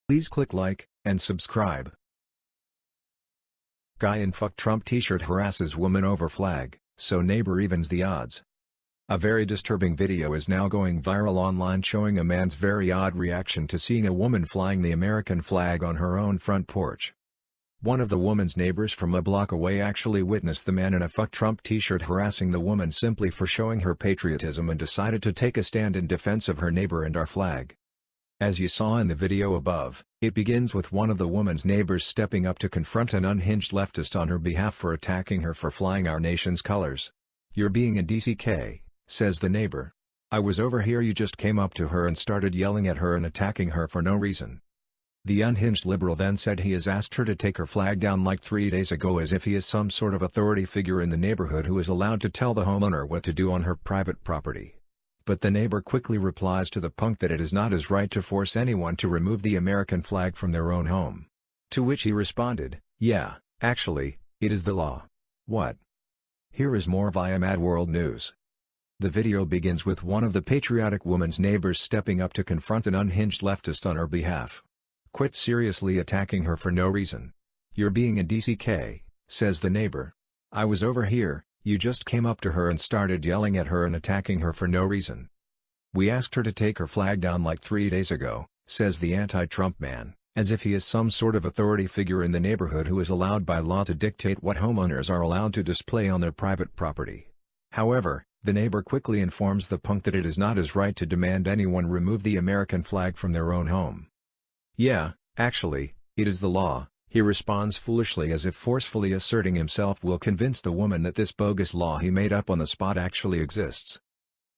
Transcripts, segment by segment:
Please click like and subscribe. Guy in fuck Trump t-shirt harasses woman over flag, so neighbor evens the odds. A very disturbing video is now going viral online showing a man's very odd reaction to seeing a woman flying the American flag on her own front porch. One of the woman's neighbors from a block away actually witnessed the man in a fuck Trump t-shirt harassing the woman simply for showing her patriotism and decided to take a stand in defense of her neighbor and our flag. As you saw in the video above, it begins with one of the woman's neighbors stepping up to confront an unhinged leftist on her behalf for attacking her for flying our nation's colors. "You're being a DCK," says the neighbor. "I was over here, you just came up to her and started yelling at her and attacking her for no reason." The unhinged liberal then said he has asked her to take her flag down like 3 days ago, as if he is some sort of authority figure in the neighborhood who is allowed to tell the homeowner what to do on her private property. But the neighbor quickly replies to the punk that it is not his right to force anyone to remove the American flag from their own home. To which he responded, "Yeah, actually, it is the law." What? Here is more via Mad World News. The video begins with one of the patriotic woman's neighbors stepping up to confront an unhinged leftist on her behalf. Quit seriously attacking her for no reason. "You're being a DCK," says the neighbor. "I was over here, you just came up to her and started yelling at her and attacking her for no reason." "We asked her to take her flag down like 3 days ago," says the anti-Trump man, as if he is some sort of authority figure in the neighborhood who is allowed by law to dictate what homeowners are allowed to display on their private property. However, the neighbor quickly informs the punk that it is not his right to demand anyone remove the American flag from their own home. "Yeah, actually, it is the law," he responds foolishly, as if forcefully asserting himself will convince the woman that this bogus law he made up on the spot actually exists.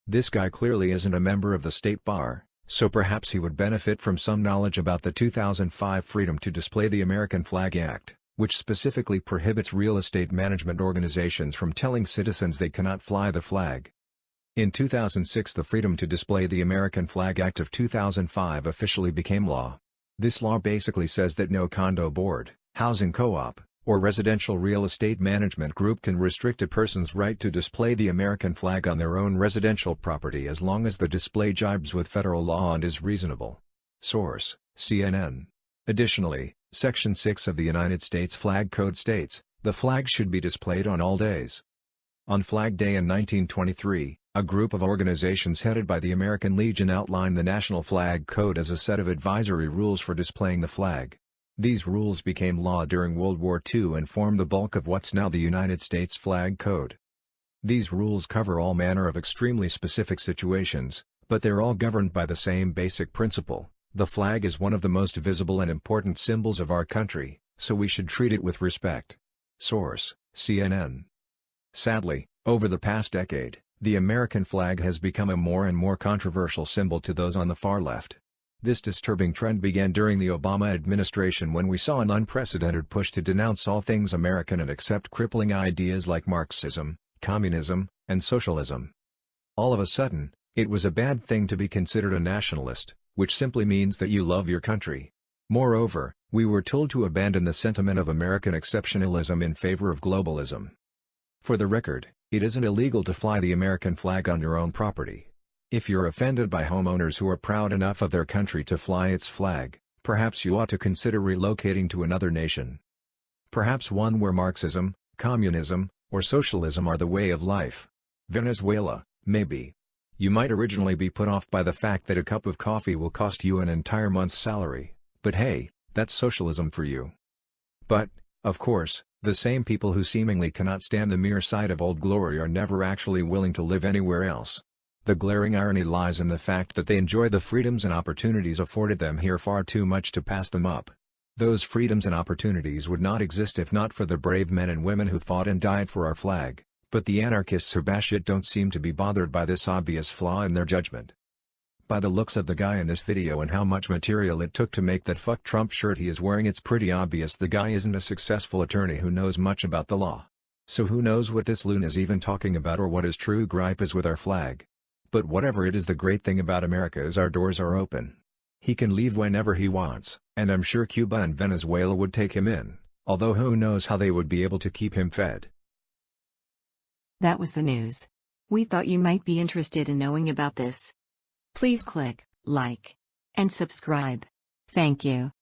This guy clearly isn't a member of the state bar, so perhaps he would benefit from some knowledge about the 2005 Freedom to Display the American Flag Act, which specifically prohibits real estate management organizations from telling citizens they cannot fly the flag. In 2006, the Freedom to Display the American Flag Act of 2005 officially became law. This law basically says that no condo board, housing co-op, or residential real estate management group can restrict a person's right to display the American flag on their own residential property as long as the display jibes with federal law and is reasonable. Source: CNN. Additionally, Section 6 of the United States Flag Code states, the flag should be displayed on all days. On Flag Day in 1923, a group of organizations headed by the American Legion outlined the National Flag Code as a set of advisory rules for displaying the flag. These rules became law during World War II and form the bulk of what's now the United States Flag Code. These rules cover all manner of extremely specific situations, but they're all governed by the same basic principle: the flag is one of the most visible and important symbols of our country, so we should treat it with respect. Source: CNN. Sadly, over the past decade, the American flag has become a more and more controversial symbol to those on the far left. This disturbing trend began during the Obama administration, when we saw an unprecedented push to denounce all things American and accept crippling ideas like Marxism, communism, and socialism. All of a sudden, it was a bad thing to be considered a nationalist, which simply means that you love your country. Moreover, we were told to abandon the sentiment of American exceptionalism in favor of globalism. For the record, it isn't illegal to fly the American flag on your own property. If you're offended by homeowners who are proud enough of their country to fly its flag, perhaps you ought to consider relocating to another nation. Perhaps one where Marxism, communism, or socialism are the way of life. Venezuela, maybe. You might originally be put off by the fact that a cup of coffee will cost you an entire month's salary, but hey, that's socialism for you. But, of course, the same people who seemingly cannot stand the mere sight of Old Glory are never actually willing to live anywhere else. The glaring irony lies in the fact that they enjoy the freedoms and opportunities afforded them here far too much to pass them up. Those freedoms and opportunities would not exist if not for the brave men and women who fought and died for our flag, but the anarchists who bash it don't seem to be bothered by this obvious flaw in their judgment. By the looks of the guy in this video and how much material it took to make that fuck Trump shirt he is wearing, it's pretty obvious the guy isn't a successful attorney who knows much about the law. So who knows what this loon is even talking about or what his true gripe is with our flag. But whatever it is, the great thing about America is our doors are open. He can leave whenever he wants, and I'm sure Cuba and Venezuela would take him in, although who knows how they would be able to keep him fed. That was the news. We thought you might be interested in knowing about this. Please click like and subscribe. Thank you.